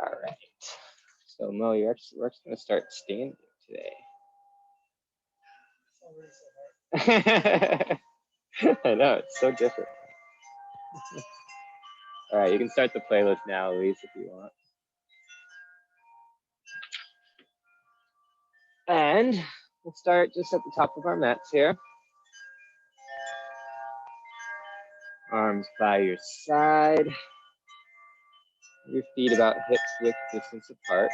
All right. So Mo, we're just gonna start standing today. I know, it's so different. All right, you can start the playlist now, Elise, if you want. And we'll start just at the top of our mats here. Arms by your side. Your feet about hips width distance apart.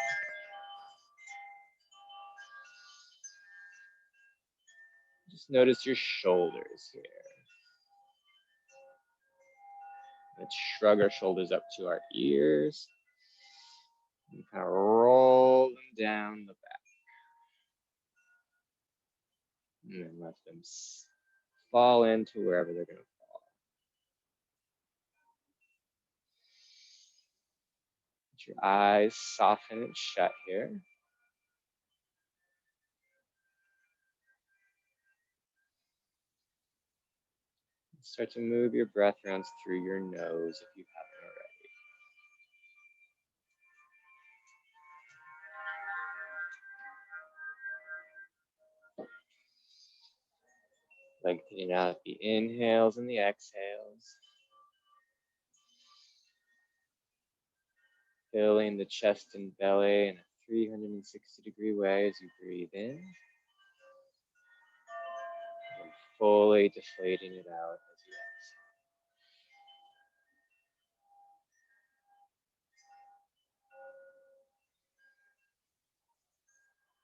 Just notice your shoulders here. Let's shrug our shoulders up to our ears. And kind of roll them down the back. And then let them fall into wherever they're going to fall. Let your eyes soften and shut here. Start to move your breath around through your nose if you haven't already. Lengthening out the inhales and the exhales. Filling the chest and belly in a 360-degree way as you breathe in. And fully deflating it out as you exhale.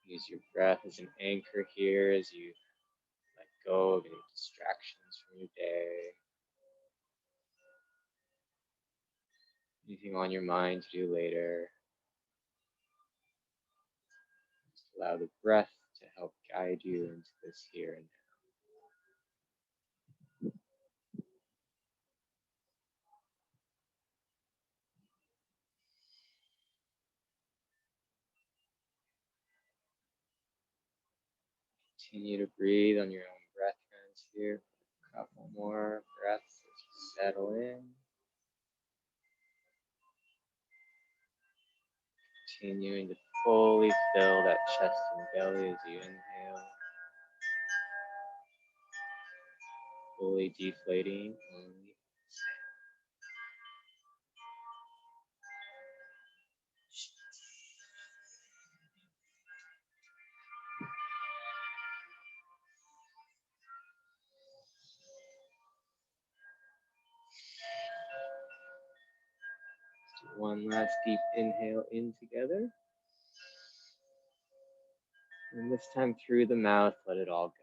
Use your breath as an anchor here as you let go of any distractions from your day. Anything on your mind to do later. Just allow the breath to help guide you into this here and now. Continue to breathe on your own breath trends here. A couple more breaths as you settle in. Continuing to fully fill that chest and belly as you inhale. Fully deflating on the exhale. One last deep inhale in together. And this time through the mouth, let it all go.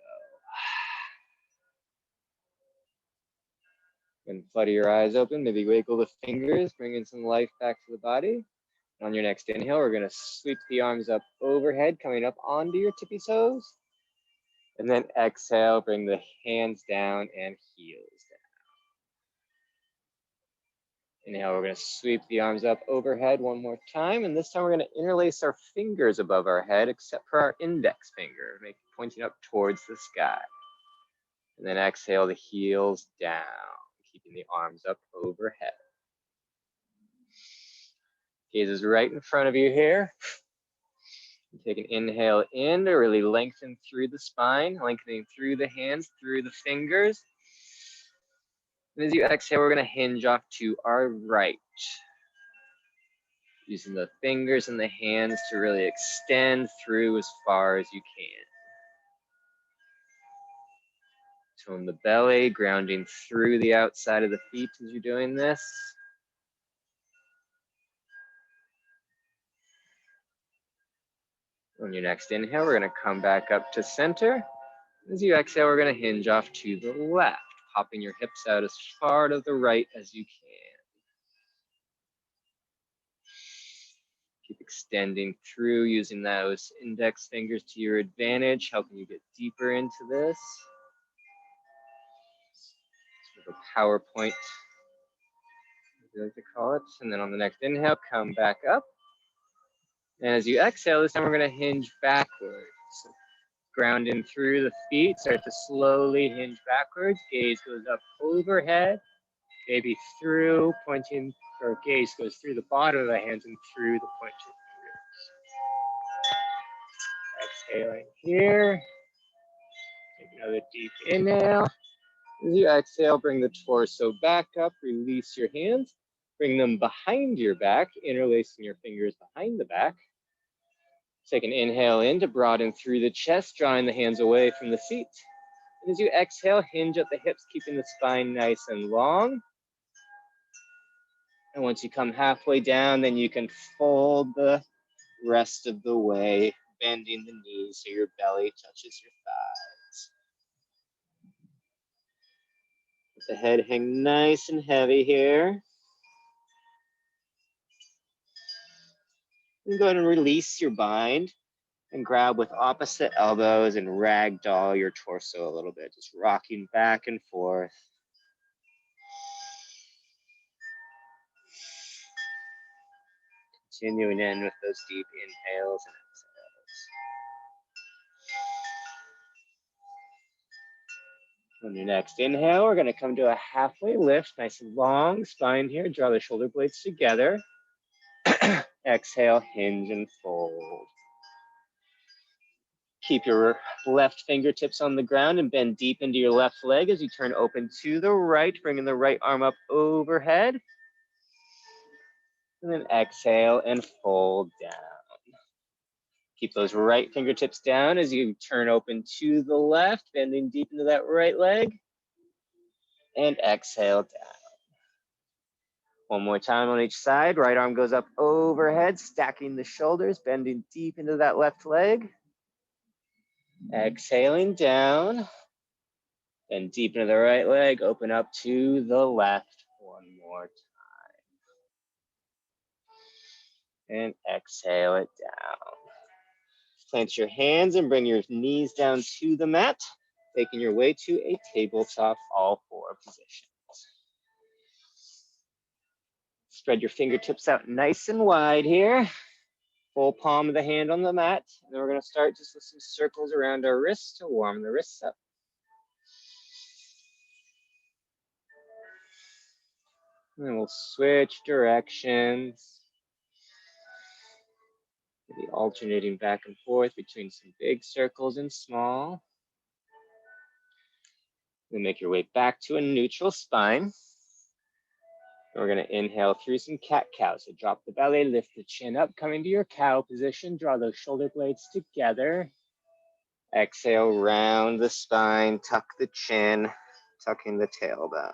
And flutter your eyes open, maybe wiggle the fingers, bringing some life back to the body. And on your next inhale, we're gonna sweep the arms up overhead, coming up onto your tippy toes. And then exhale, bring the hands down and heels down. Inhale, we're gonna sweep the arms up overhead one more time. And this time we're gonna interlace our fingers above our head, except for our index finger, pointing up towards the sky. And then exhale the heels down, keeping the arms up overhead. Gaze is right in front of you here. Take an inhale in to really lengthen through the spine, lengthening through the hands, through the fingers. And as you exhale, we're gonna hinge off to our right. Using the fingers and the hands to really extend through as far as you can. Tone the belly, grounding through the outside of the feet as you're doing this. On your next inhale, we're gonna come back up to center. As you exhale, we're gonna hinge off to the left, popping your hips out as far to the right as you can. Keep extending through, using those index fingers to your advantage, helping you get deeper into this. Sort of a PowerPoint, as you like to call it. And then on the next inhale, come back up. And as you exhale, this time we're gonna hinge backwards. So grounding through the feet, start to slowly hinge backwards. Gaze goes up overhead, maybe through, pointing Our gaze goes through the bottom of the hands and through the pointed fingers. Exhaling here. Take another deep inhale. As you exhale, bring the torso back up, release your hands, bring them behind your back, interlacing your fingers behind the back. Take an inhale in to broaden through the chest, drawing the hands away from the seat. And as you exhale, hinge at the hips, keeping the spine nice and long. And once you come halfway down, then you can fold the rest of the way, bending the knees so your belly touches your thighs. Let the head hang nice and heavy here. And go ahead and release your bind and grab with opposite elbows and ragdoll your torso a little bit, just rocking back and forth. Continuing in with those deep inhales and exhales. On your next inhale, we're going to come to a halfway lift, nice and long spine here. Draw the shoulder blades together. Exhale, hinge and fold. Keep your left fingertips on the ground and bend deep into your left leg as you turn open to the right, bringing the right arm up overhead. And then exhale and fold down. Keep those right fingertips down as you turn open to the left, bending deep into that right leg. And exhale down. One more time on each side. Right arm goes up overhead, stacking the shoulders, bending deep into that left leg. Exhaling down. Then deep into the right leg, open up to the left one more time. And exhale it down. Plant your hands and bring your knees down to the mat, taking your way to a tabletop all four position. Spread your fingertips out nice and wide here. Full palm of the hand on the mat. And then we're going to start just with some circles around our wrists to warm the wrists up. And then we'll switch directions. Maybe alternating back and forth between some big circles and small. Then make your way back to a neutral spine. We're going to inhale through some cat-cow. So drop the belly, lift the chin up, coming to your cow position. Draw those shoulder blades together. Exhale, round the spine, tuck the chin, tucking the tailbone.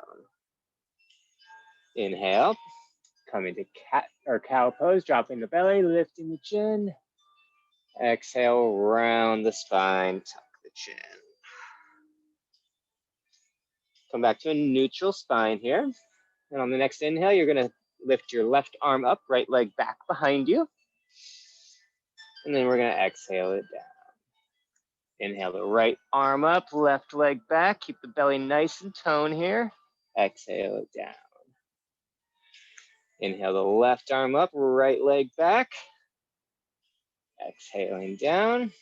Inhale, come into cat or cow pose, dropping the belly, lifting the chin. Exhale, round the spine, tuck the chin. Come back to a neutral spine here. And on the next inhale, you're going to lift your left arm up, right leg back behind you. And then we're going to exhale it down. Inhale the right arm up, left leg back. Keep the belly nice and toned here. Exhale it down. Inhale the left arm up, right leg back. Exhaling down.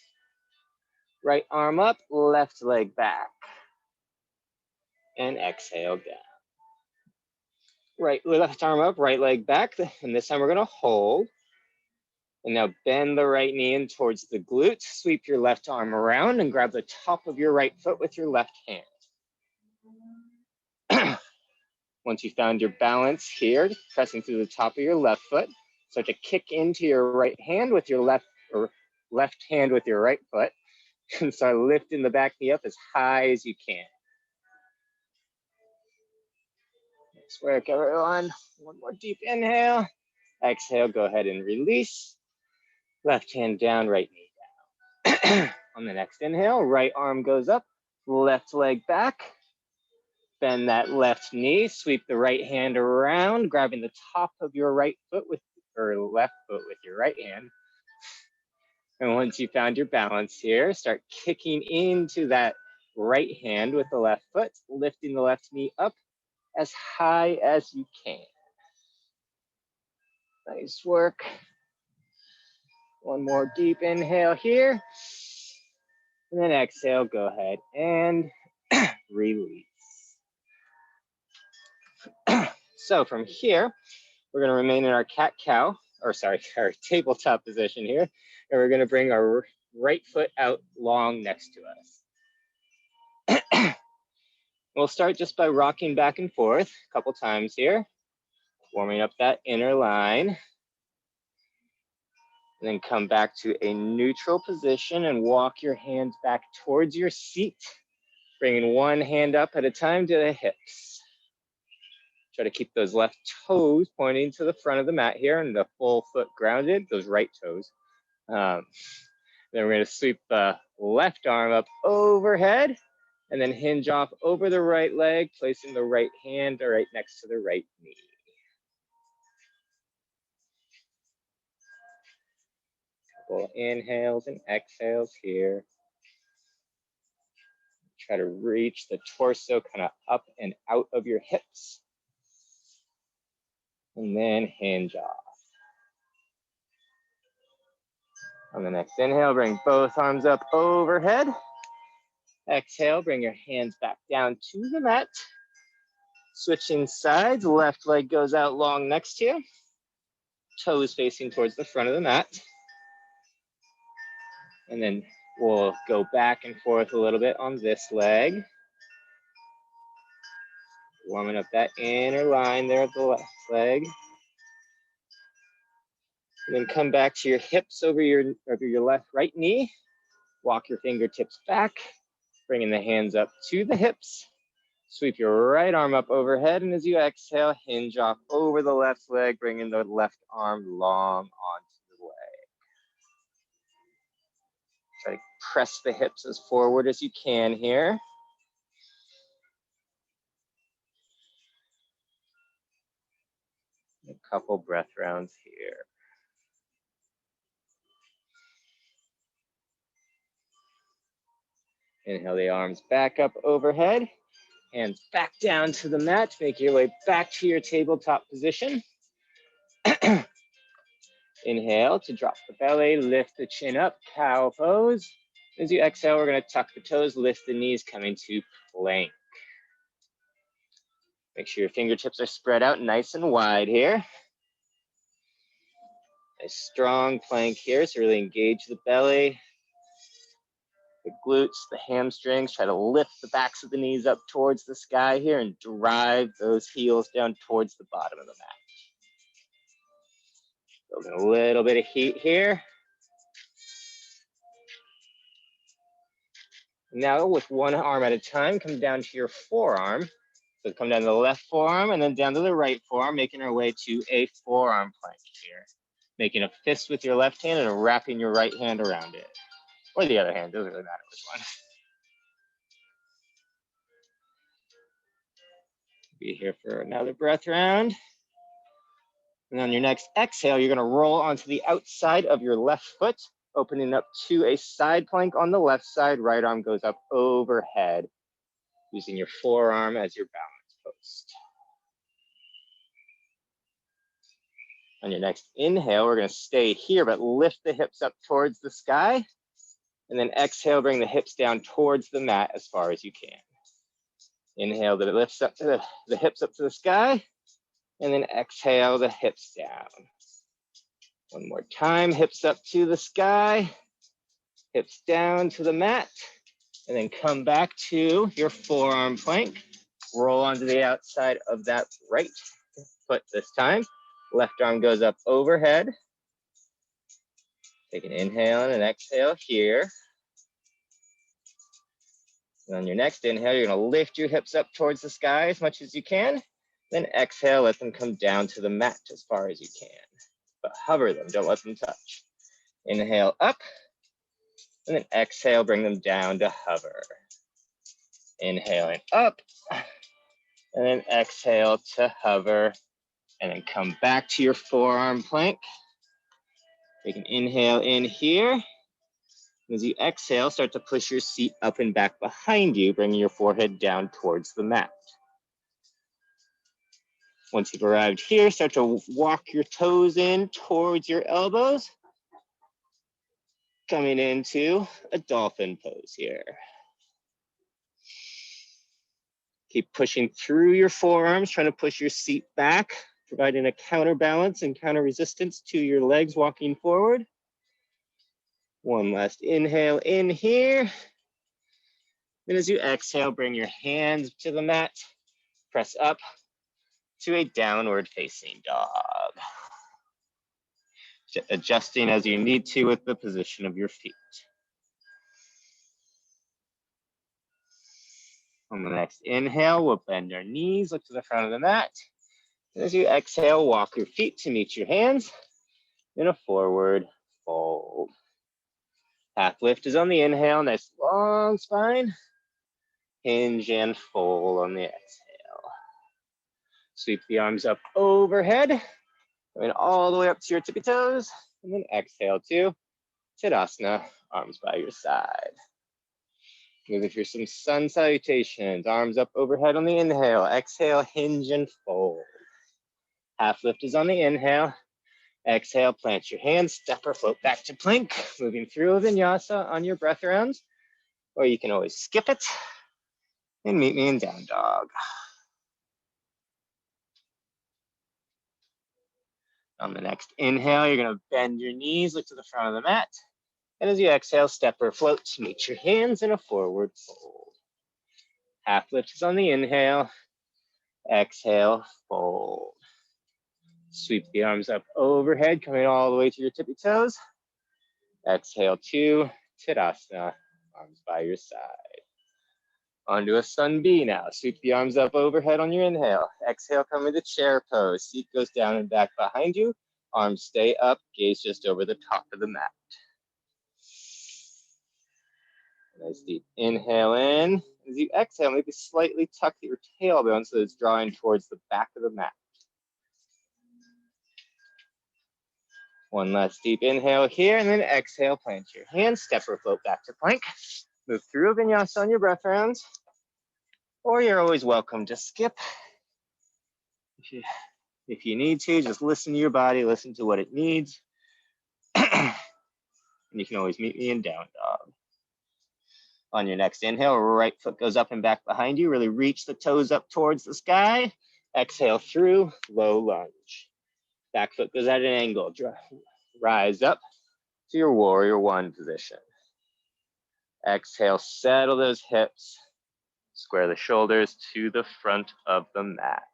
Right arm up, left leg back. And exhale down. Left arm up, right leg back. And this time we're going to hold. And now bend the right knee in towards the glute. Sweep your left arm around and grab the top of your right foot with your left hand. Once you found your balance here, pressing through the top of your left foot, start to kick into your right hand with your left hand with your right foot. And start lifting the back knee up as high as you can. Nice work, everyone. One more deep inhale. Exhale, go ahead and release. Left hand down, right knee down. On the next inhale, right arm goes up, left leg back. Bend that left knee, sweep the right hand around, grabbing the top of your right foot or left foot with your right hand. And once you found your balance here, start kicking into that right hand with the left foot, lifting the left knee up as high as you can. Nice work. One more deep inhale here. And then exhale, go ahead and release. So from here, We're gonna remain in our cat-cow, or sorry, our tabletop position here. And we're gonna bring our right foot out long next to us. We'll start just by rocking back and forth a couple times here, warming up that inner line. And then come back to a neutral position and walk your hands back towards your seat, bringing one hand up at a time to the hips. Try to keep those left toes pointing to the front of the mat here and the full foot grounded, those right toes. Then we're gonna sweep the left arm up overhead and then hinge off over the right leg, placing the right hand right next to the right knee. Couple inhales and exhales here. Try to reach the torso kind of up and out of your hips. And then hinge off. On the next inhale, bring both arms up overhead. Exhale, bring your hands back down to the mat. Switching sides, left leg goes out long next to you. Toes facing towards the front of the mat. And then we'll go back and forth a little bit on this leg. Warming up that inner line there of the left leg. And then come back to your hips over your right knee. Walk your fingertips back, bringing the hands up to the hips. Sweep your right arm up overhead, and as you exhale, hinge off over the left leg, bringing the left arm long onto the leg. Try to press the hips as forward as you can here. A couple breath rounds here. Inhale the arms back up overhead, hands back down to the mat. Make your way back to your tabletop position. Inhale to drop the belly, lift the chin up, cow pose. As you exhale, we're gonna tuck the toes, lift the knees, coming to plank. Make sure your fingertips are spread out nice and wide here. A strong plank here, so really engage the belly, the glutes, the hamstrings. Try to lift the backs of the knees up towards the sky here and drive those heels down towards the bottom of the mat. Building a little bit of heat here. Now with one arm at a time, come down to your forearm. So come down to the left forearm and then down to the right forearm, making our way to a forearm plank here. Making a fist with your left hand and wrapping your right hand around it. Or the other hand, doesn't really matter which one. Be here for another breath round. And on your next exhale, you're gonna roll onto the outside of your left foot, opening up to a side plank on the left side. Right arm goes up overhead, using your forearm as your balance post. On your next inhale, we're gonna stay here, but lift the hips up towards the sky. And then exhale, bring the hips down towards the mat as far as you can. Inhale, that it lifts up to the hips up to the sky. And then exhale, the hips down. One more time, hips up to the sky, hips down to the mat, and then come back to your forearm plank. Roll onto the outside of that right foot this time. Left arm goes up overhead. Take an inhale and an exhale here. And on your next inhale, you're gonna lift your hips up towards the sky as much as you can. Then exhale, let them come down to the mat as far as you can. But hover them, don't let them touch. Inhale up, and then exhale, bring them down to hover. Inhaling up, and then exhale to hover, and then come back to your forearm plank. Take an inhale in here. As you exhale, start to push your seat up and back behind you, bringing your forehead down towards the mat. Once you've arrived here, start to walk your toes in towards your elbows. Coming into a dolphin pose here. Keep pushing through your forearms, trying to push your seat back providing a counterbalance and counter resistance to your legs walking forward. One last inhale in here. Then as you exhale, bring your hands to the mat, press up to a downward facing dog. Adjusting as you need to with the position of your feet. On the next inhale, we'll bend our knees, look to the front of the mat. And as you exhale, walk your feet to meet your hands in a forward fold. Half lift is on the inhale, nice long spine. Hinge and fold on the exhale. Sweep the arms up overhead, going all the way up to your tippy toes, and then exhale to Tadasana, arms by your side. Moving through some sun salutations, arms up overhead on the inhale, exhale, hinge and fold. Half lift is on the inhale, exhale, plant your hands, step or float back to plank, moving through a vinyasa on your breath rounds, or you can always skip it and meet me in down dog. On the next inhale, you're gonna bend your knees, look to the front of the mat, and as you exhale, step or float to meet your hands in a forward fold. Half lift is on the inhale, exhale, fold. Sweep the arms up overhead, coming all the way to your tippy toes. Exhale to Tadasana, arms by your side. Onto a sun B now. Sweep the arms up overhead on your inhale. Exhale, come into chair pose. Seat goes down and back behind you. Arms stay up, gaze just over the top of the mat. Nice deep inhale in. As you exhale, maybe slightly tuck your tailbone so that it's drawing towards the back of the mat. One last deep inhale here, and then exhale, plant your hands, step or float back to plank. Move through a vinyasa on your breath rounds, or you're always welcome to skip. If you need to, just listen to your body, listen to what it needs. And you can always meet me in down dog. On your next inhale, right foot goes up and back behind you. Really reach the toes up towards the sky. Exhale through, low lunge. Back foot goes at an angle. Rise up to your warrior one position. Exhale, settle those hips. Square the shoulders to the front of the mat.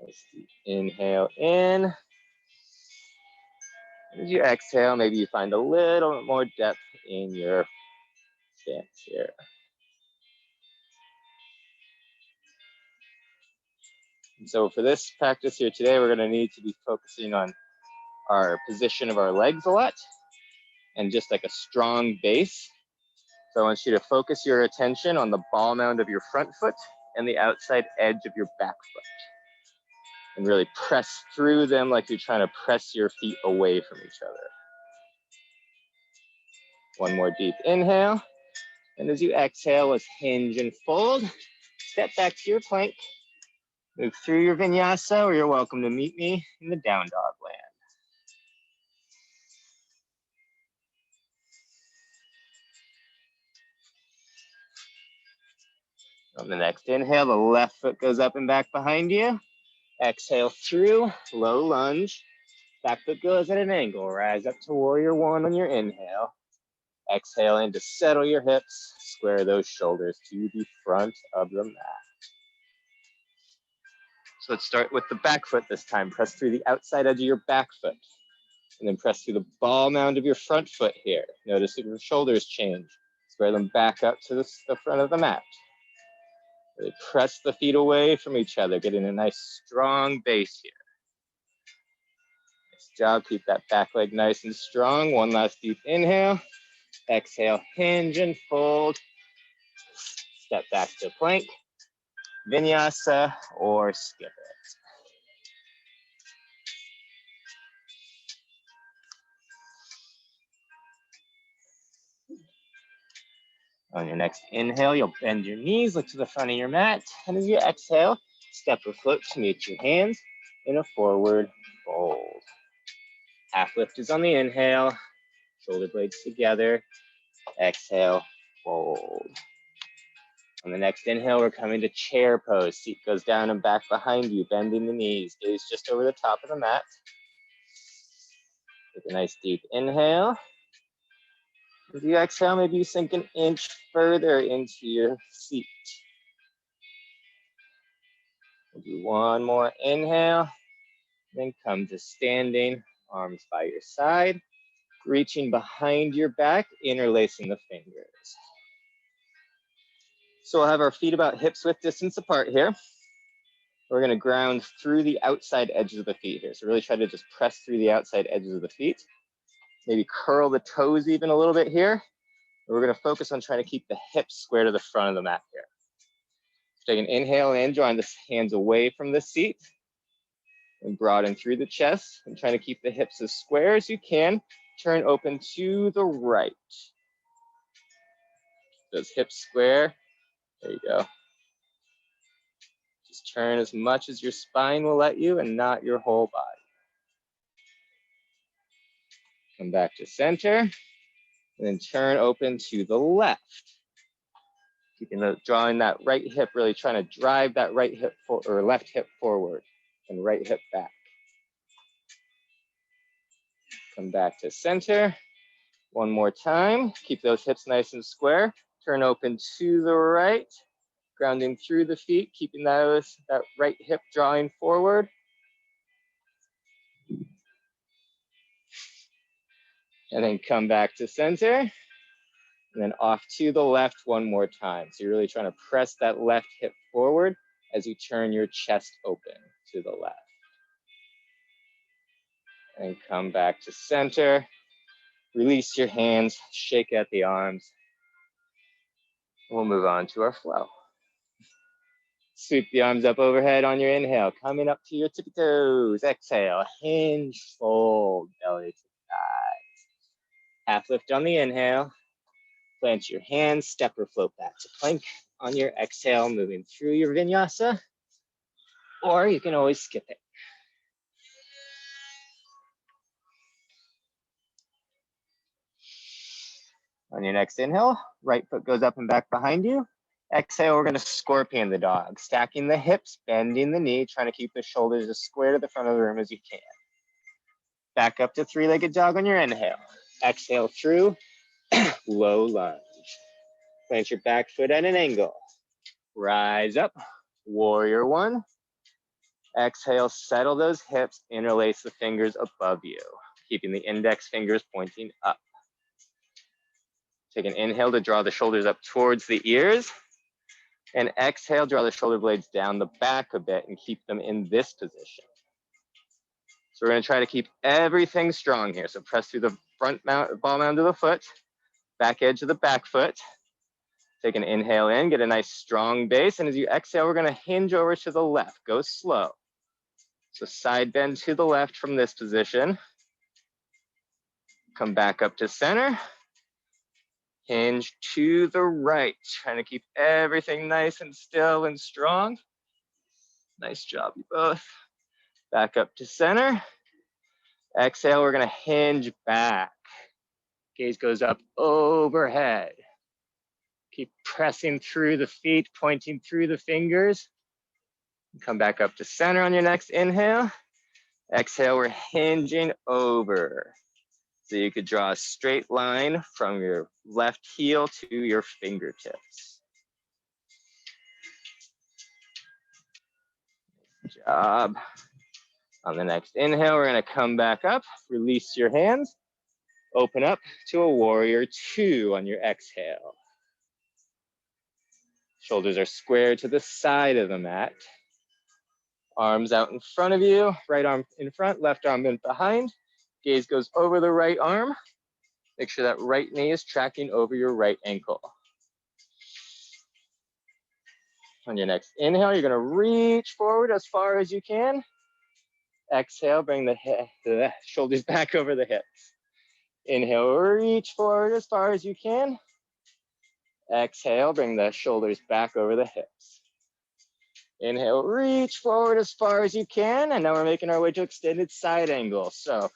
Nice deep inhale in. As you exhale, maybe you find a little bit more depth in your stance here. And so for this practice here today, we're going to need to be focusing on our position of our legs a lot and just like a strong base. So I want you to focus your attention on the ball mound of your front foot and the outside edge of your back foot. And really press through them like you're trying to press your feet away from each other. One more deep inhale. And as you exhale, let's hinge and fold. Step back to your plank. Move through your vinyasa, or you're welcome to meet me in the down dog land. On the next inhale, the left foot goes up and back behind you. Exhale through, low lunge. Back foot goes at an angle. Rise up to warrior one on your inhale. Exhale in to settle your hips. Square those shoulders to the front of the mat. So let's start with the back foot this time. Press through the outside edge of your back foot. And then press through the ball mound of your front foot here. Notice that your shoulders change. Square them back up to the front of the mat. Really press the feet away from each other, getting a nice strong base here. Nice job, keep that back leg nice and strong. One last deep inhale. Exhale, hinge and fold. Step back to plank, vinyasa, or skip it. On your next inhale, you'll bend your knees, look to the front of your mat, and as you exhale, step or float to meet your hands in a forward fold. Half lift is on the inhale, shoulder blades together, exhale, fold. On the next inhale, we're coming to chair pose. Seat goes down and back behind you, bending the knees. Gaze just over the top of the mat. Take a nice deep inhale. As you exhale, maybe you sink an inch further into your seat. We'll do one more inhale, then come to standing, arms by your side, reaching behind your back, interlacing the fingers. So we'll have our feet about hips width distance apart here. We're gonna ground through the outside edges of the feet here. So really try to just press through the outside edges of the feet. Maybe curl the toes even a little bit here. We're gonna focus on trying to keep the hips square to the front of the mat here. Take an inhale in, drawing the hands away from the seat and broaden through the chest and trying to keep the hips as square as you can. Turn open to the right. Those hips square. There you go. Just turn as much as your spine will let you and not your whole body. Come back to center and then turn open to the left. Drawing that right hip, really trying to drive that right hip or left hip forward and right hip back. Come back to center. One more time. Keep those hips nice and square. Turn open to the right. Grounding through the feet, keeping that right hip drawing forward. And then come back to center. And then off to the left one more time. So you're really trying to press that left hip forward as you turn your chest open to the left. And come back to center. Release your hands, shake out the arms. We'll move on to our flow. Sweep the arms up overhead on your inhale, coming up to your tippy toes. Exhale, hinge, fold, belly to thighs. Half lift on the inhale. Plant your hands, step or float back to plank on your exhale, moving through your vinyasa, or you can always skip it. On your next inhale, right foot goes up and back behind you. Exhale, we're gonna scorpion the dog, stacking the hips, bending the knee, trying to keep the shoulders as square to the front of the room as you can. Back up to three-legged dog on your inhale. Exhale through, low lunge. Plant your back foot at an angle. Rise up, warrior one. Exhale, settle those hips, interlace the fingers above you, keeping the index fingers pointing up. Take an inhale to draw the shoulders up towards the ears. And exhale, draw the shoulder blades down the back a bit and keep them in this position. So we're gonna try to keep everything strong here. So press through the front ball mound of the foot, back edge of the back foot. Take an inhale in, get a nice strong base. And as you exhale, we're gonna hinge over to the left, go slow. So side bend to the left from this position. Come back up to center. Hinge to the right, trying to keep everything nice and still and strong. Nice job, you both. Back up to center. Exhale, we're gonna hinge back. Gaze goes up overhead. Keep pressing through the feet, pointing through the fingers. Come back up to center on your next inhale. Exhale, we're hinging over. So you could draw a straight line from your left heel to your fingertips. Good job. On the next inhale, we're gonna come back up, release your hands, open up to a warrior two on your exhale. Shoulders are square to the side of the mat. Arms out in front of you, right arm in front, left arm in behind. Gaze goes over the right arm. Make sure that right knee is tracking over your right ankle. On your next inhale, you're gonna reach forward as far as you can. Exhale, bring the shoulders back over the hips. Inhale, reach forward as far as you can. Exhale, bring the shoulders back over the hips. Inhale, reach forward as far as you can. And now we're making our way to extended side angle. So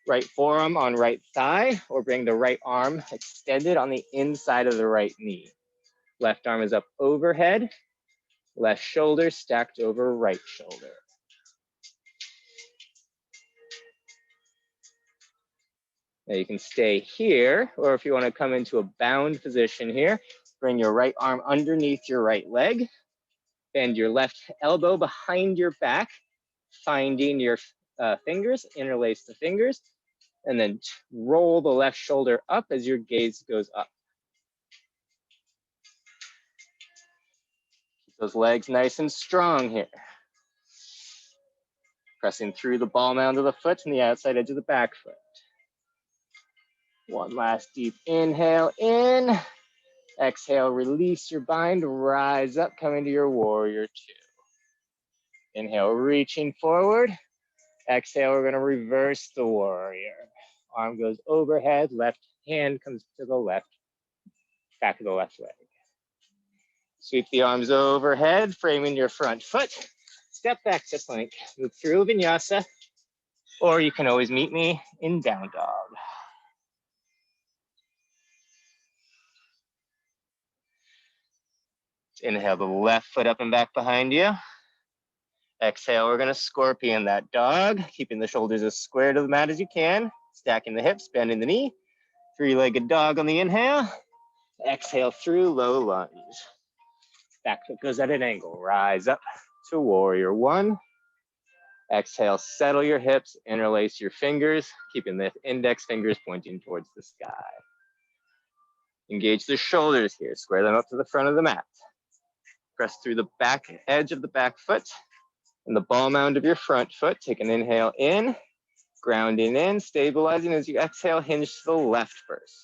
right forearm on right thigh, or bring the right arm extended on the inside of the right knee. Left arm is up overhead. Left shoulder stacked over right shoulder. Now you can stay here, or if you want to come into a bound position here, bring your right arm underneath your right leg, bend your left elbow behind your back, finding your fingers, interlace the fingers, and then roll the left shoulder up as your gaze goes up. Keep those legs nice and strong here. Pressing through the ball mound of the foot and the outside edge of the back foot. One last deep inhale in. Exhale, release your bind, rise up, come into your warrior two. Inhale, reaching forward. Exhale, we're gonna reverse the warrior. Arm goes overhead, left hand comes to the left, back of the left leg. Sweep the arms overhead, framing your front foot. Step back to plank, move through vinyasa, or you can always meet me in down dog. Inhale the left foot up and back behind you. Exhale, we're gonna scorpion that dog, keeping the shoulders as square to the mat as you can, stacking the hips, bending the knee. Three-legged dog on the inhale. Exhale through low lunge. Back foot goes at an angle. Rise up to warrior one. Exhale, settle your hips, interlace your fingers, keeping the index fingers pointing towards the sky. Engage the shoulders here, square them up to the front of the mat. Press through the back edge of the back foot and the ball mound of your front foot. Take an inhale in, grounding in, stabilizing as you exhale, hinge to the left first.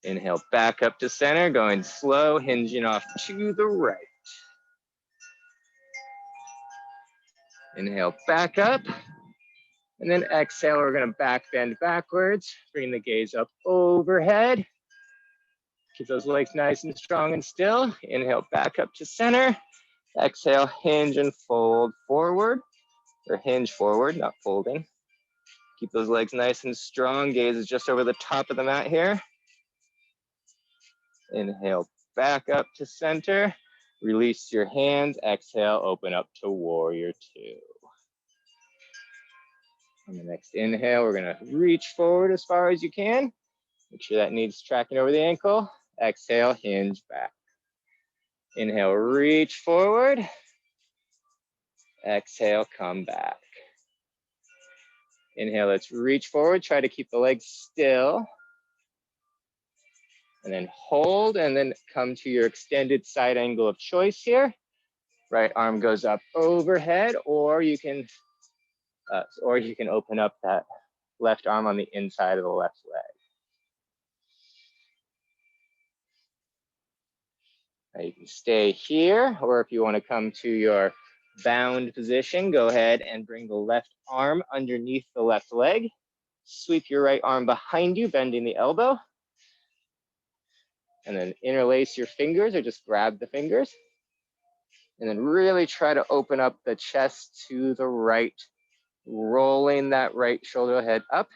Inhale back up to center, going slow, hinging off to the right. Inhale back up, and then exhale, we're gonna back bend backwards, bring the gaze up overhead. Keep those legs nice and strong and still. Inhale back up to center. Exhale, hinge and fold forward, or hinge forward, not folding. Keep those legs nice and strong. Gaze is just over the top of the mat here. Inhale back up to center. Release your hands. Exhale, open up to warrior two. On the next inhale, we're gonna reach forward as far as you can. Make sure that knee's tracking over the ankle. Exhale, hinge back. Inhale, reach forward. Exhale, come back. Inhale, let's reach forward. Try to keep the legs still. And then hold, and then come to your extended side angle of choice here. Right arm goes up overhead, or you can open up that left arm on the inside of the left leg. Now you can stay here, or if you want to come to your bound position, go ahead and bring the left arm underneath the left leg. Sweep your right arm behind you, bending the elbow. And then interlace your fingers, or just grab the fingers. And then really try to open up the chest to the right, rolling that right shoulder head up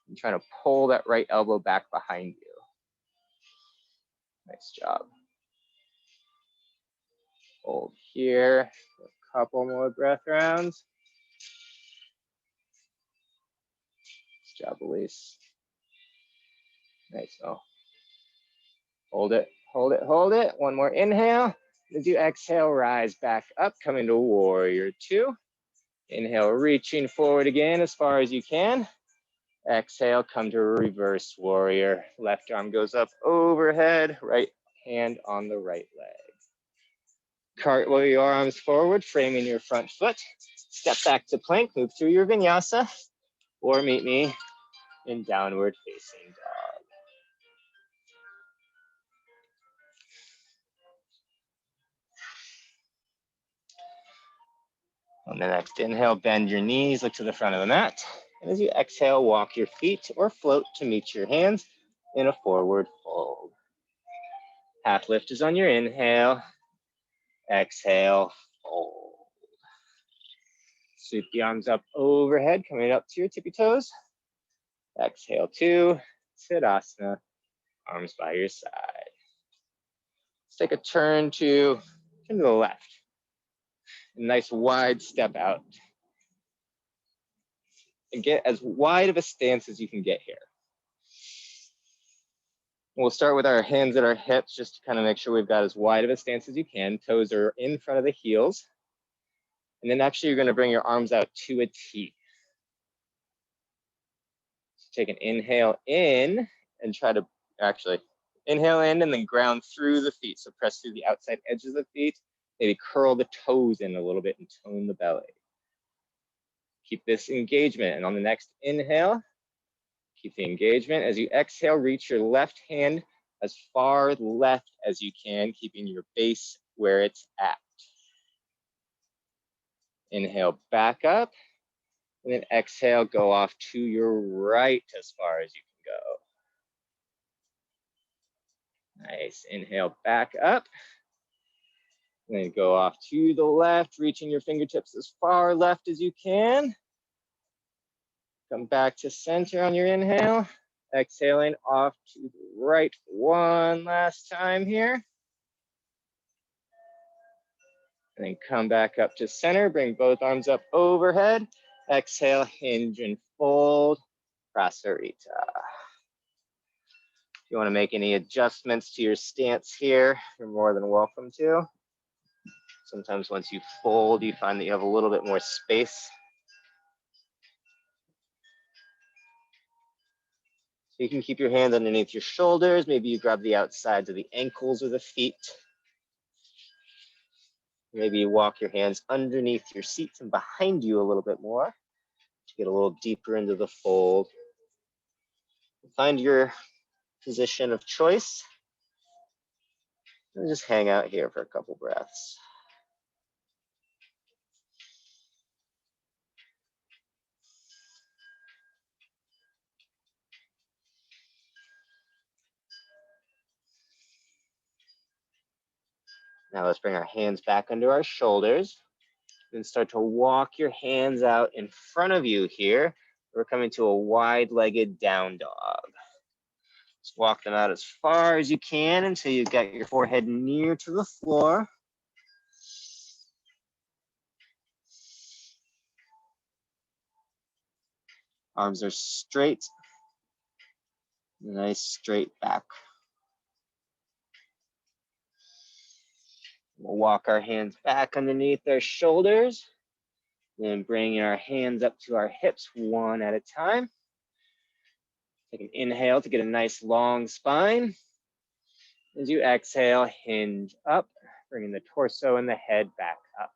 and trying to pull that right elbow back behind you. Nice job. Hold here, a couple more breath rounds. Nice job, Elise. Nice. Oh. Hold it, hold it, hold it. One more inhale. As you exhale, rise back up, come into warrior two. Inhale, reaching forward again as far as you can. Exhale, come to reverse warrior. Left arm goes up overhead, right hand on the right leg. Cartwheel your arms forward, framing your front foot. Step back to plank, move through your vinyasa, or meet me in downward facing dog. On the next inhale, bend your knees, look to the front of the mat. And as you exhale, walk your feet or float to meet your hands in a forward fold. Half lift is on your inhale. Exhale, fold. Sweep the arms up overhead, coming up to your tippy toes. Exhale, two, Tadasana. Arms by your side. Let's take a turn to the left. A nice wide step out. And get as wide of a stance as you can get here. We'll start with our hands at our hips just to kind of make sure we've got as wide of a stance as you can. Toes are in front of the heels. And then actually you're going to bring your arms out to a T. So take an inhale in and try to actually inhale in and then ground through the feet. So press through the outside edges of the feet. Maybe curl the toes in a little bit and tone the belly. Keep this engagement. And on the next inhale, keep the engagement. As you exhale, reach your left hand as far left as you can, keeping your base where it's at. Inhale back up, and then exhale, go off to your right as far as you can go. Nice. Inhale back up, and then go off to the left, reaching your fingertips as far left as you can. Come back to center on your inhale. Exhaling off to the right one last time here. And then come back up to center. Bring both arms up overhead. Exhale, hinge and fold. Prasarita. If you want to make any adjustments to your stance here, you're more than welcome to. Sometimes once you fold, you find that you have a little bit more space. So you can keep your hands underneath your shoulders. Maybe you grab the outsides of the ankles or the feet. Maybe you walk your hands underneath your seats and behind you a little bit more to get a little deeper into the fold. Find your position of choice and just hang out here for a couple breaths. Now let's bring our hands back under our shoulders and start to walk your hands out in front of you here. We're coming to a wide-legged down dog. Just walk them out as far as you can until you get your forehead near to the floor. Arms are straight. Nice straight back. We'll walk our hands back underneath our shoulders. Then bring our hands up to our hips one at a time. Take an inhale to get a nice long spine. As you exhale, hinge up, bringing the torso and the head back up.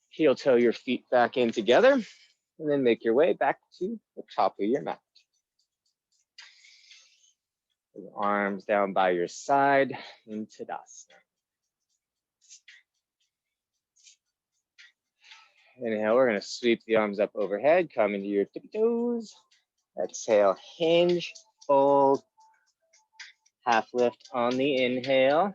Heel toe your feet back in together, and then make your way back to the top of your mat. Your arms down by your side in Tadasana. Inhale, we're going to sweep the arms up overhead, come into your tippy toes. Exhale, hinge, fold, half lift on the inhale.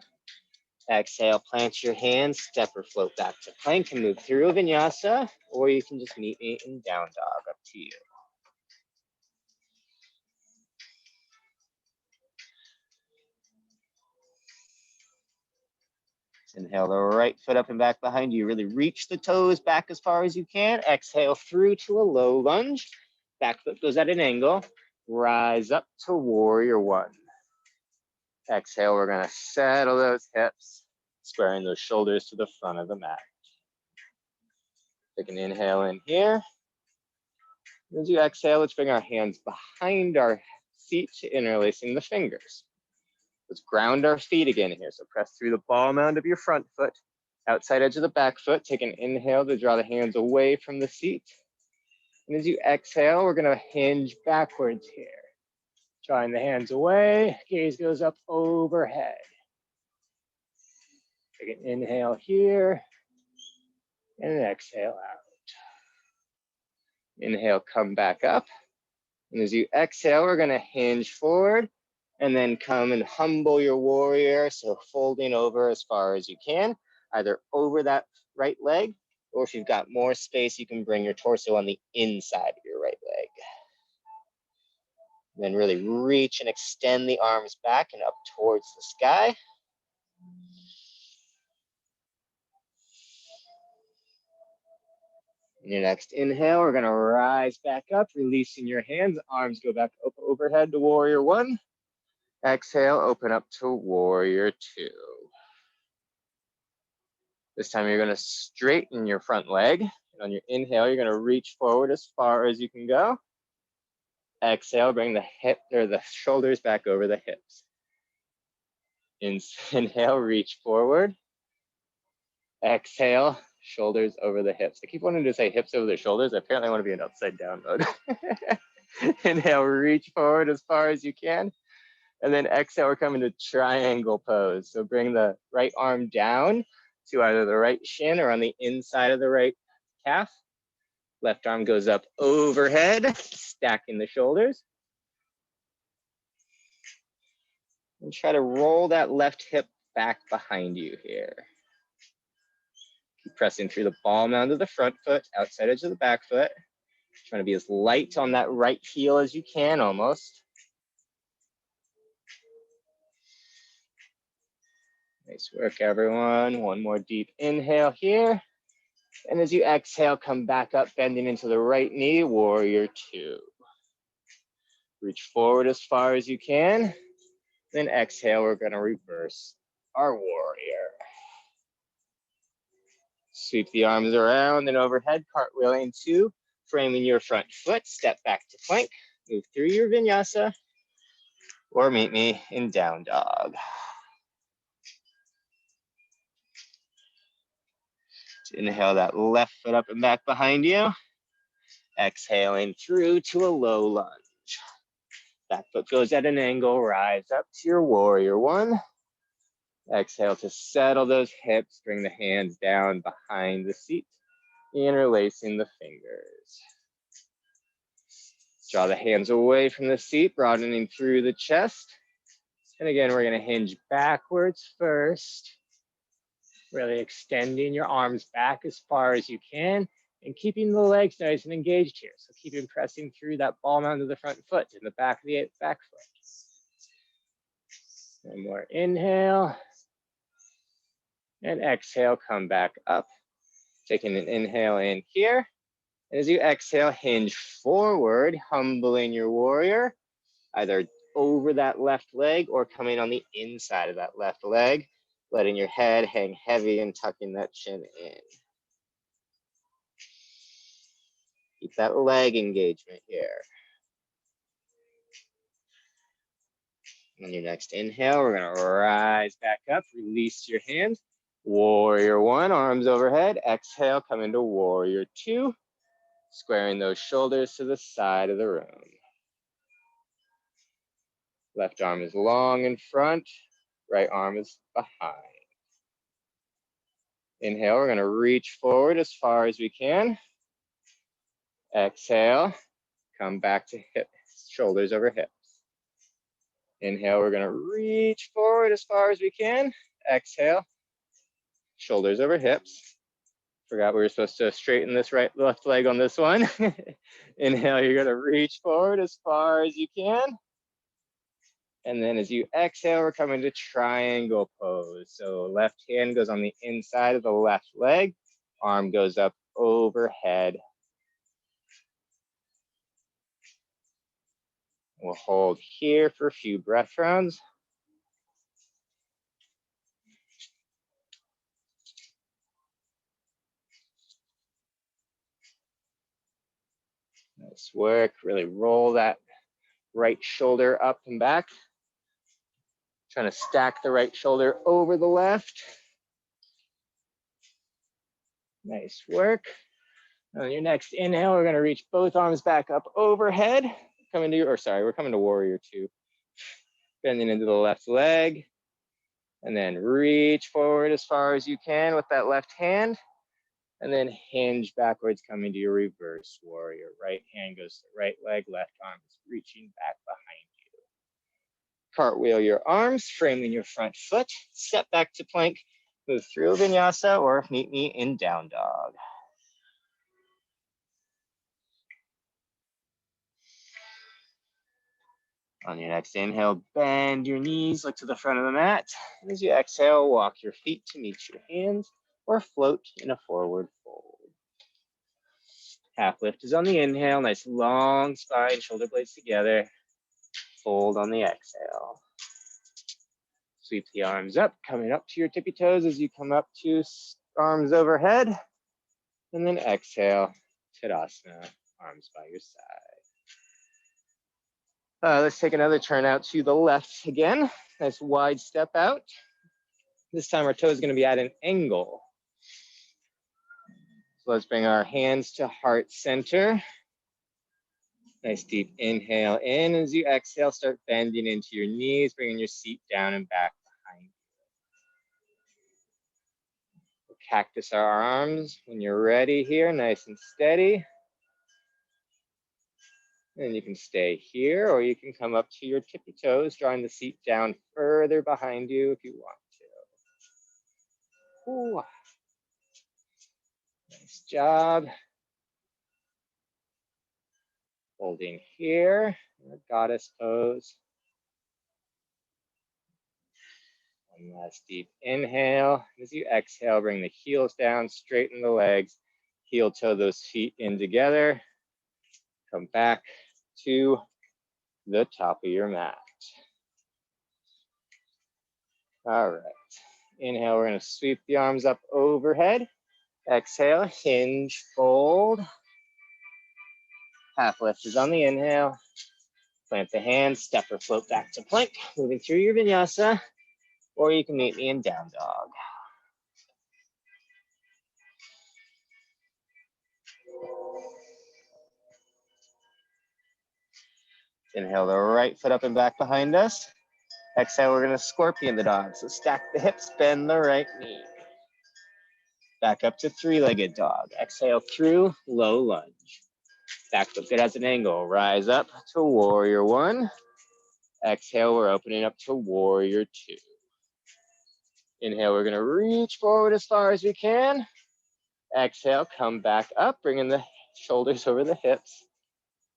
Exhale, plant your hands, step or float back to plank and move through a vinyasa, or you can just meet me in down dog, up to you. Inhale the right foot up and back behind you. Really reach the toes back as far as you can. Exhale through to a low lunge. Back foot goes at an angle. Rise up to warrior one. Exhale, we're going to settle those hips, squaring those shoulders to the front of the mat. Take an inhale in here. As you exhale, let's bring our hands behind our feet, interlacing the fingers. Let's ground our feet again here. So press through the ball mound of your front foot, outside edge of the back foot. Take an inhale to draw the hands away from the seat. And as you exhale, we're going to hinge backwards here. Drawing the hands away, gaze goes up overhead. Take an inhale here, and an exhale out. Inhale, come back up. And as you exhale, we're going to hinge forward and then come and humble your warrior. So folding over as far as you can, either over that right leg, or if you've got more space, you can bring your torso on the inside of your right leg. Then really reach and extend the arms back and up towards the sky. In your next inhale, we're gonna rise back up, releasing your hands. Arms go back up overhead to warrior one. Exhale, open up to warrior two. This time you're gonna straighten your front leg. And on your inhale, you're gonna reach forward as far as you can go. Exhale, bring the the shoulders back over the hips. Inhale, reach forward. Exhale, shoulders over the hips. I keep wanting to say hips over the shoulders. Apparently I want to be in upside down mode. Inhale, reach forward as far as you can. And then exhale, we're coming to triangle pose. So bring the right arm down to either the right shin or on the inside of the right calf. Left arm goes up overhead, stacking the shoulders. And try to roll that left hip back behind you here. Keep pressing through the ball mound of the front foot, outside edge of the back foot. Trying to be as light on that right heel as you can almost. Nice work, everyone. One more deep inhale here. And as you exhale, come back up, bending into the right knee, warrior two. Reach forward as far as you can. Then exhale, we're gonna reverse our warrior. Sweep the arms around and overhead, cartwheeling two, framing your front foot, step back to plank, move through your vinyasa, or meet me in down dog. Inhale that left foot up and back behind you. Exhaling through to a low lunge. Back foot goes at an angle, rise up to your warrior one. Exhale to settle those hips, bring the hands down behind the seat, interlacing the fingers. Draw the hands away from the seat, broadening through the chest. And again, we're gonna hinge backwards first, really extending your arms back as far as you can and keeping the legs nice and engaged here. So keep pressing through that ball mound of the front foot in the back of the back foot. One more inhale. And exhale, come back up. Taking an inhale in here. And as you exhale, hinge forward, humbling your warrior, either over that left leg or coming on the inside of that left leg, letting your head hang heavy and tucking that chin in. Keep that leg engagement here. On your next inhale, we're gonna rise back up, release your hands. Warrior one, arms overhead. Exhale, come into warrior two, squaring those shoulders to the side of the room. Left arm is long in front, right arm is behind. Inhale, we're gonna reach forward as far as we can. Exhale, come back to hips, shoulders over hips. Inhale, we're gonna reach forward as far as we can. Exhale, shoulders over hips. Forgot we were supposed to straighten this left leg on this one. Inhale, you're gonna reach forward as far as you can. And then as you exhale, we're coming to triangle pose. So left hand goes on the inside of the left leg, arm goes up overhead. We'll hold here for a few breath rounds. Nice work, really roll that right shoulder up and back. Trying to stack the right shoulder over the left. Nice work. On your next inhale, we're gonna reach both arms back up overhead. We're coming to warrior two. Bending into the left leg. And then reach forward as far as you can with that left hand. And then hinge backwards, coming to your reverse warrior. Right hand goes to the right leg, left arm is reaching back behind you. Cartwheel your arms, framing your front foot. Step back to plank, move through a vinyasa, or meet me in down dog. On your next inhale, bend your knees, look to the front of the mat. And as you exhale, walk your feet to meet your hands or float in a forward fold. Half lift is on the inhale, nice long spine, shoulder blades together. Fold on the exhale. Sweep the arms up, coming up to your tippy toes as you come up to arms overhead. And then exhale, Tadasana, arms by your side. Let's take another turn out to the left again. Nice wide step out. This time our toe is going to be at an angle. So let's bring our hands to heart center. Nice deep inhale in. As you exhale, start bending into your knees, bringing your seat down and back behind you. We'll cactus our arms when you're ready here, nice and steady. And you can stay here, or you can come up to your tippy toes, drawing the seat down further behind you if you want to. Ooh. Nice job. Holding here, goddess pose. One last deep inhale. As you exhale, bring the heels down, straighten the legs, heel toe those feet in together. Come back to the top of your mat. All right. Inhale, we're going to sweep the arms up overhead. Exhale, hinge, fold. Half lift is on the inhale. Plant the hands, step or float back to plank, moving through your vinyasa, or you can meet me in down dog. Inhale the right foot up and back behind us. Exhale, we're gonna scorpion the dog. So stack the hips, bend the right knee. Back up to three-legged dog. Exhale through, low lunge. Back foot good as an angle. Rise up to warrior one. Exhale, we're opening up to warrior two. Inhale, we're gonna reach forward as far as we can. Exhale, come back up, bringing the shoulders over the hips.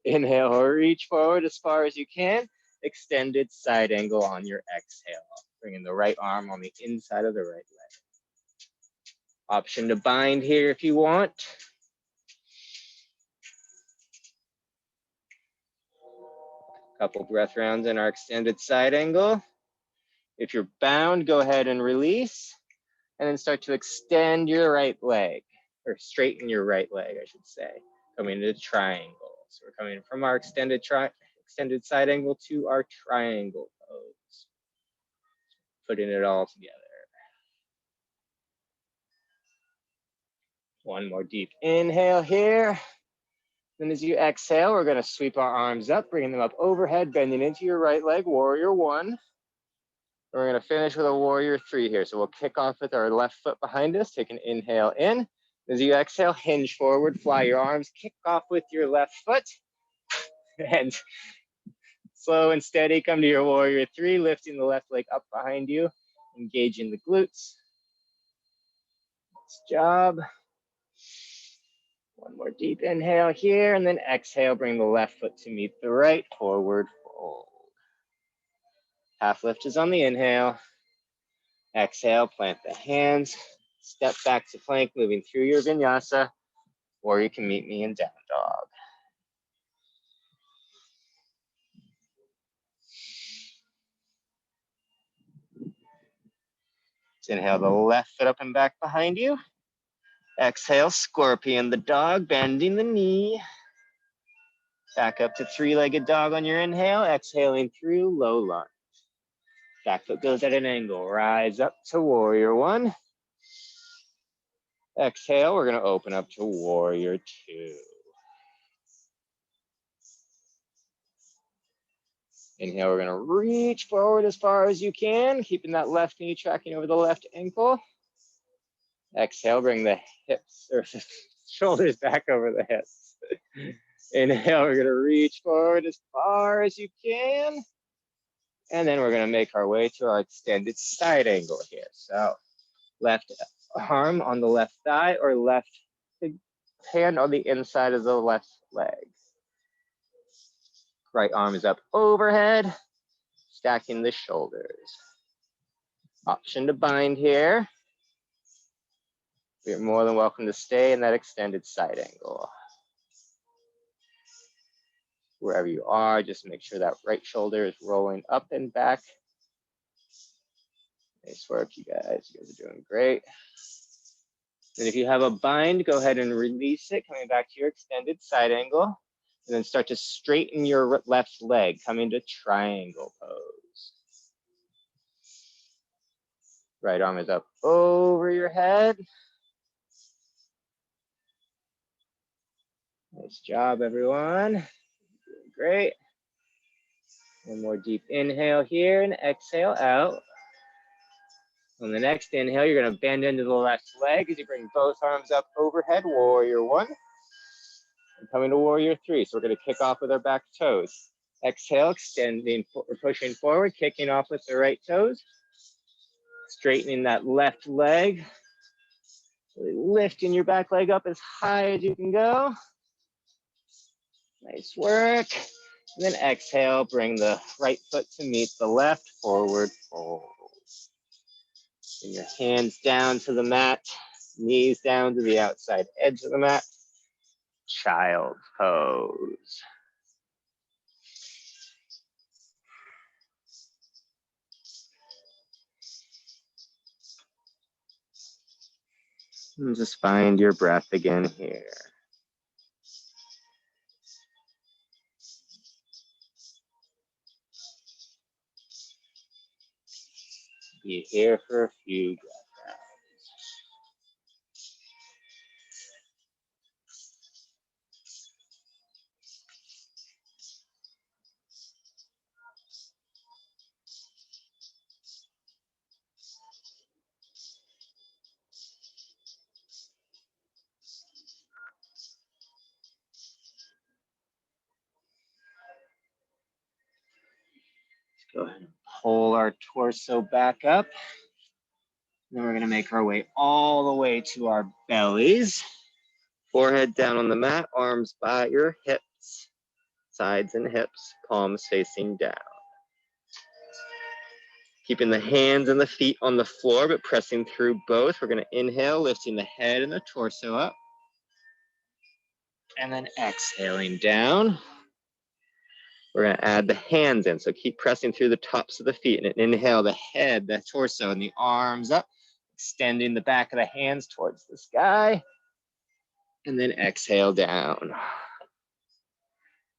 Inhale, reach forward as far as you can. Extended side angle on your exhale. Bringing the right arm on the inside of the right leg. Option to bind here if you want. Couple breath rounds in our extended side angle. If you're bound, go ahead and release. And then start to extend your right leg, or straighten your right leg, I should say. Coming into triangle. So we're coming from our extended side angle to our triangle pose. Putting it all together. One more deep inhale here. Then as you exhale, we're gonna sweep our arms up, bringing them up overhead, bending into your right leg, warrior one. We're gonna finish with a warrior three here. So we'll kick off with our left foot behind us, take an inhale in. As you exhale, hinge forward, fly your arms, kick off with your left foot. And slow and steady, come to your warrior three, lifting the left leg up behind you, engaging the glutes. Nice job. One more deep inhale here, and then exhale, bring the left foot to meet the right, forward fold. Half lift is on the inhale. Exhale, plant the hands, step back to plank, moving through your vinyasa, or you can meet me in down dog. Inhale the left foot up and back behind you. Exhale, scorpion the dog, bending the knee. Back up to three-legged dog on your inhale, exhaling through low lunge. Back foot goes at an angle, rise up to warrior one. Exhale, we're gonna open up to warrior two. Inhale, we're gonna reach forward as far as you can, keeping that left knee tracking over the left ankle. Exhale, bring the hips or shoulders back over the hips. Inhale, we're gonna reach forward as far as you can. And then we're gonna make our way to our extended side angle here. So left arm on the left thigh or left hand on the inside of the left leg. Right arm is up overhead, stacking the shoulders. Option to bind here. You're more than welcome to stay in that extended side angle. Wherever you are, just make sure that right shoulder is rolling up and back. Nice work, you guys. You guys are doing great. And if you have a bind, go ahead and release it, coming back to your extended side angle. And then start to straighten your left leg, coming to triangle pose. Right arm is up over your head. Nice job, everyone. Doing great. One more deep inhale here and exhale out. On the next inhale, you're going to bend into the left leg as you bring both arms up overhead, warrior one. And coming to warrior three. So we're going to kick off with our back toes. Exhale, extending, pushing forward, kicking off with the right toes. Straightening that left leg. Really lifting your back leg up as high as you can go. Nice work. And then exhale, bring the right foot to meet the left, forward fold. Bring your hands down to the mat, knees down to the outside edge of the mat. Child pose. And just find your breath again here. Be here for a few breaths. Go ahead and pull our torso back up. Then we're going to make our way all the way to our bellies. Forehead down on the mat, arms by your hips, sides and hips, palms facing down. Keeping the hands and the feet on the floor, but pressing through both. We're going to inhale, lifting the head and the torso up. And then exhaling down. We're going to add the hands in. So keep pressing through the tops of the feet. And inhale the head, the torso, and the arms up. Extending the back of the hands towards the sky. And then exhale down.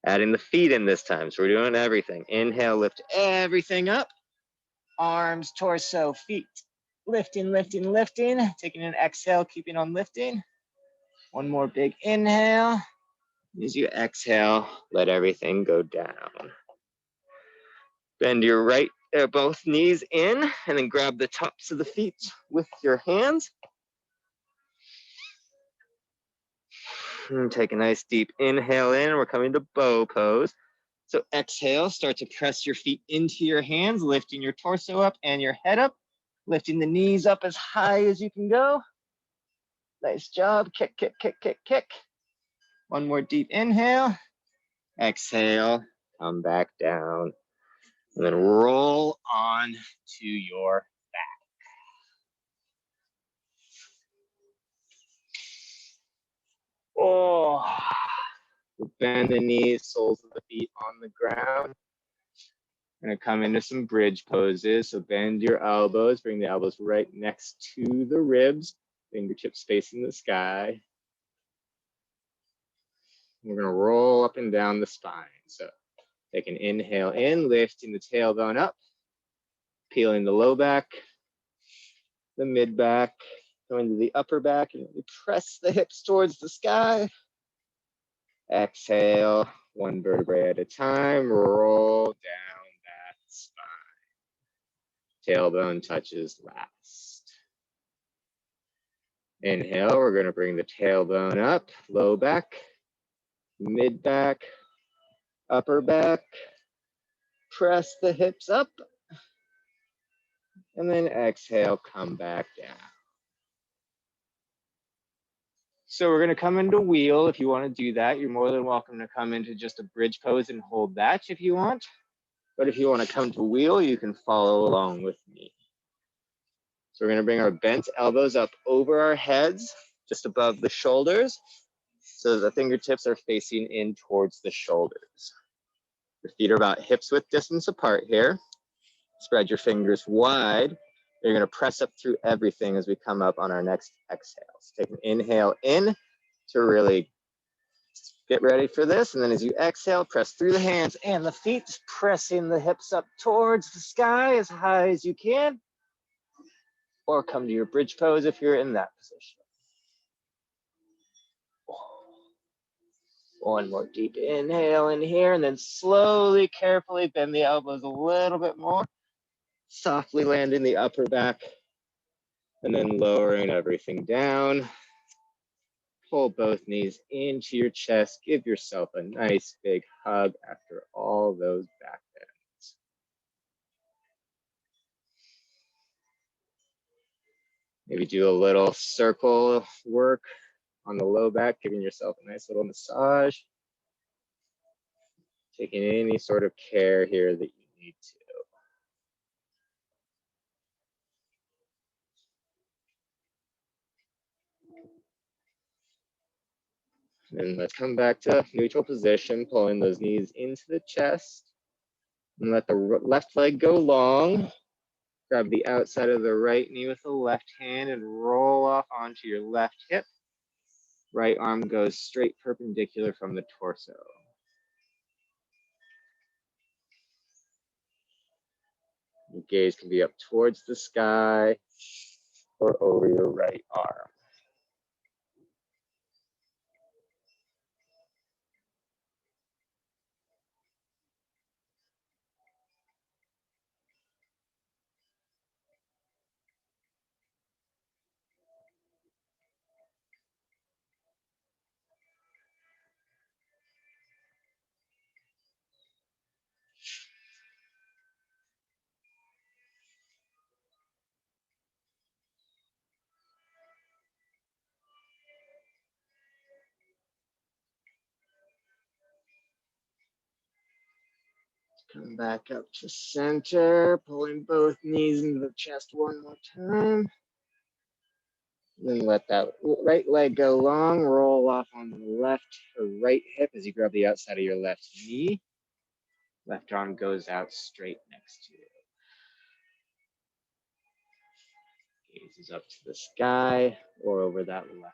Adding the feet in this time. So we're doing everything. Inhale, lift everything up. Arms, torso, feet. Lifting, lifting, lifting. Taking an exhale, keeping on lifting. One more big inhale. As you exhale, let everything go down. Bend your both knees in, and then grab the tops of the feet with your hands. And take a nice deep inhale in. We're coming to bow pose. So exhale, start to press your feet into your hands, lifting your torso up and your head up, lifting the knees up as high as you can go. Nice job. Kick, kick, kick, kick, kick. One more deep inhale. Exhale, come back down. And then roll on to your back. Oh, bend the knees, soles of the feet on the ground. Gonna come into some bridge poses. So bend your elbows, bring the elbows right next to the ribs, fingertips facing the sky. We're gonna roll up and down the spine. So take an inhale in, lifting the tailbone up, peeling the low back, the mid back, going to the upper back, and really press the hips towards the sky. Exhale, one vertebrae at a time, roll down that spine. Tailbone touches last. Inhale, we're going to bring the tailbone up, low back, mid back, upper back. Press the hips up. And then exhale, come back down. So we're gonna come into wheel. If you wanna do that, you're more than welcome to come into just a bridge pose and hold that if you want. But if you wanna come to wheel, you can follow along with me. So we're gonna bring our bent elbows up over our heads, just above the shoulders, so the fingertips are facing in towards the shoulders. Your feet are about hips width distance apart here. Spread your fingers wide. You're gonna press up through everything as we come up on our next exhale. So take an inhale in to really get ready for this. And then as you exhale, press through the hands and the feet, just pressing the hips up towards the sky as high as you can. Or come to your bridge pose if you're in that position. One more deep inhale in here, and then slowly, carefully bend the elbows a little bit more. Softly landing the upper back, and then lowering everything down. Pull both knees into your chest. Give yourself a nice big hug after all those back bends. Maybe do a little circle work on the low back, giving yourself a nice little massage. Taking any sort of care here that you need to. And let's come back to neutral position, pulling those knees into the chest. And let the left leg go long. Grab the outside of the right knee with the left hand and roll off onto your left hip. Right arm goes straight perpendicular from the torso. Your gaze can be up towards the sky or over your right arm. Come back up to center, pulling both knees into the chest one more time. Then let that right leg go long, roll off on the left or right hip as you grab the outside of your left knee. Left arm goes out straight next to you. Gaze is up to the sky or over that left arm.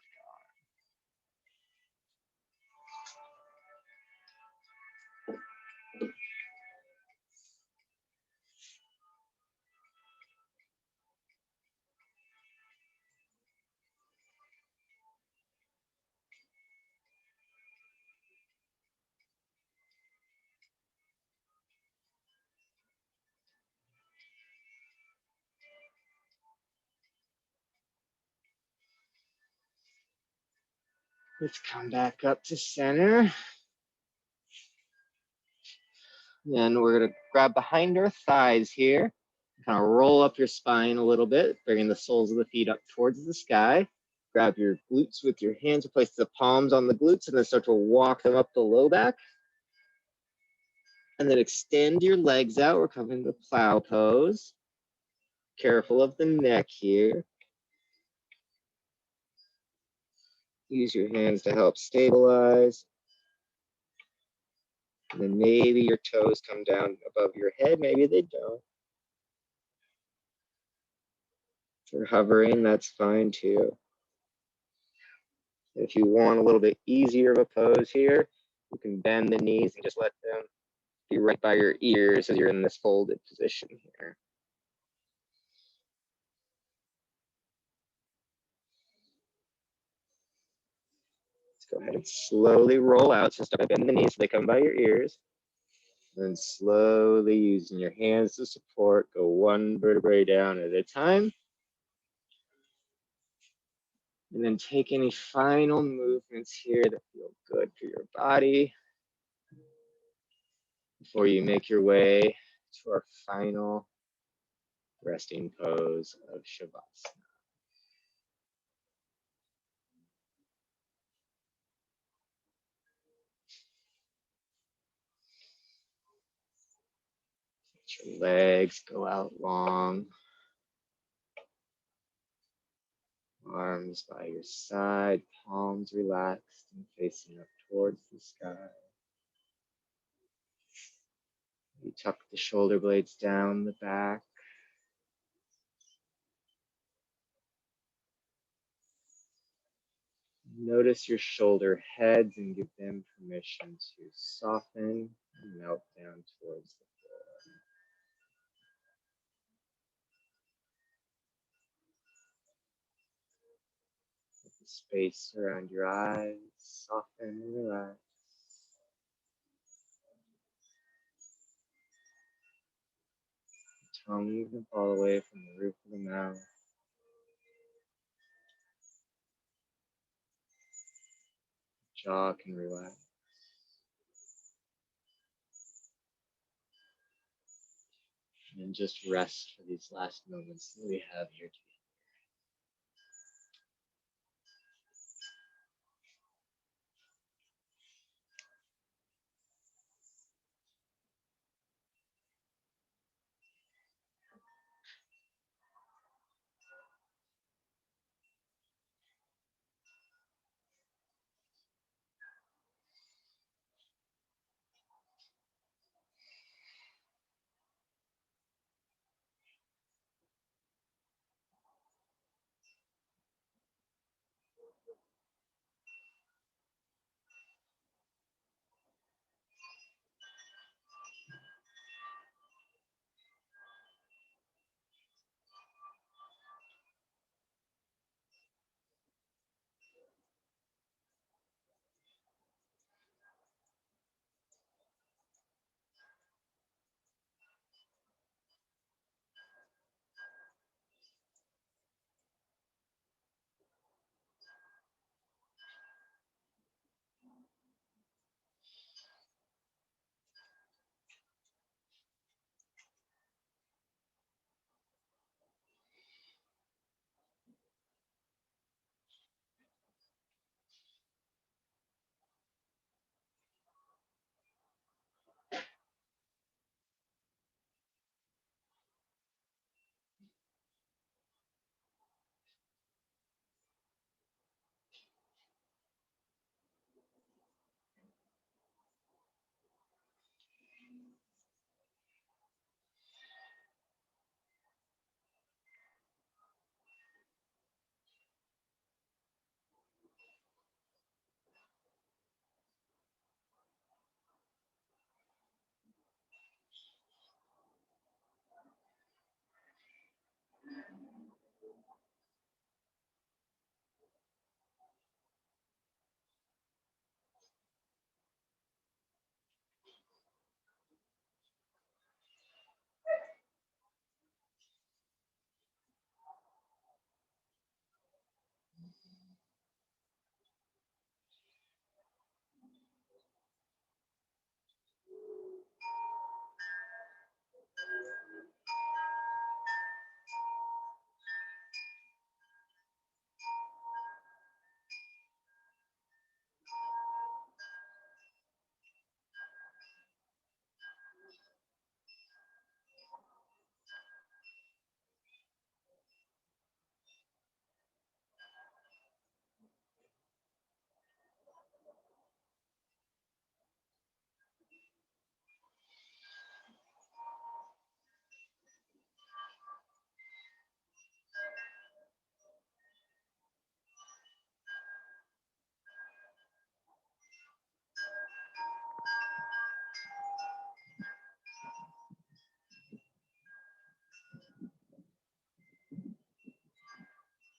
Let's come back up to center. Then we're gonna grab behind our thighs here. Kind of roll up your spine a little bit, bringing the soles of the feet up towards the sky. Grab your glutes with your hands, place the palms on the glutes, and then start to walk them up the low back. And then extend your legs out. We're coming to plow pose. Careful of the neck here. Use your hands to help stabilize. And then maybe your toes come down above your head, maybe they don't. If you're hovering, that's fine too. If you want a little bit easier of a pose here, you can bend the knees and just let them be right by your ears as you're in this folded position here. Let's go ahead and slowly roll out. So start by bending the knees so they come by your ears. And slowly using your hands to support, go one vertebrae down at a time. And then take any final movements here that feel good for your body before you make your way to our final resting pose of Shavasana. Let your legs go out long. Arms by your side, palms relaxed and facing up towards the sky. You tuck the shoulder blades down the back. Notice your shoulder heads and give them permission to soften and melt down towards the floor. Let the space around your eyes soften and relax. The tongue can fall away from the roof of the mouth. Jaw can relax. And just rest for these last moments that we have here together.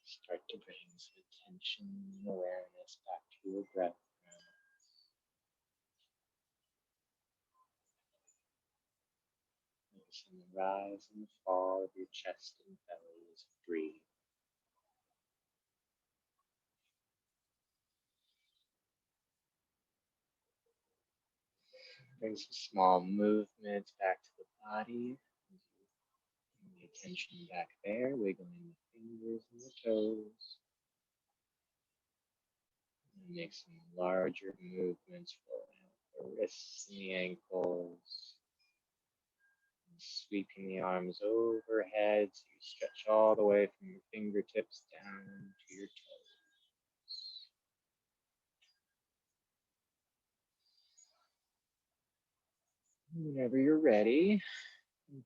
Start to bring some attention and awareness back to your breath. Noticing the rise and the fall of your chest and belly as you breathe. Bring some small movements back to the body. Bring the attention back there, wiggling the fingers and the toes. And make some larger movements, rolling out the wrists and the ankles. Sweeping the arms overhead so you stretch all the way from your fingertips down to your toes. Whenever you're ready,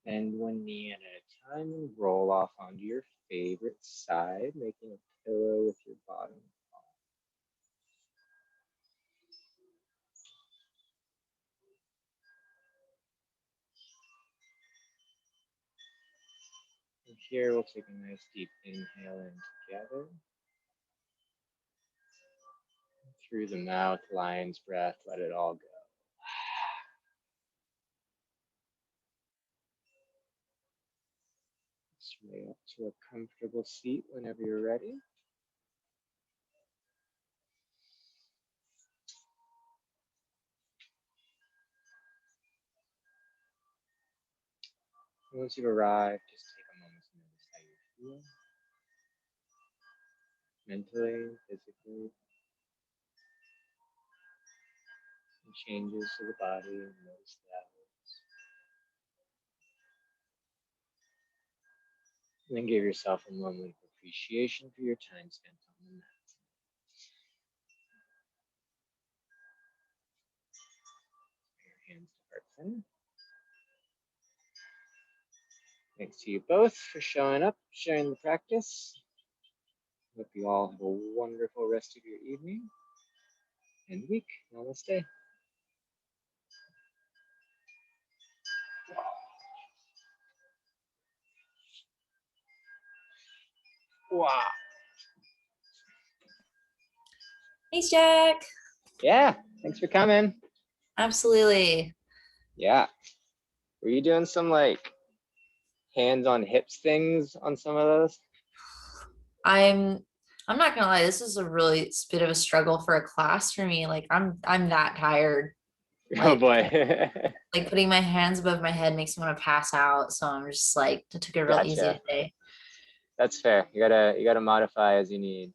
bend one knee at a time and roll off onto your favorite side, making a pillow with your bottom. From here, we'll take a nice deep inhale in together. Through the mouth, lion's breath, let it all go. Sway up to a comfortable seat whenever you're ready. Once you've arrived, just take a moment to notice how you feel. Mentally, physically. Some changes to the body, and notice that. And then give yourself a moment of appreciation for your time spent on the mat. Your hands to heart center. Thanks to you both for showing up, sharing the practice. Hope you all have a wonderful rest of your evening and week. Namaste. Wow. Thanks, Jack. Yeah, thanks for coming. Absolutely. Yeah. Were you doing some like hands on hips things on some of those? I'm not gonna lie, this is a really bit of a struggle for a class for me. Like I'm that tired. Oh Like boy. like putting my hands above my head makes me want to pass out. So I'm just like, I took it real easy Gotcha. today. That's fair. You gotta modify as you need.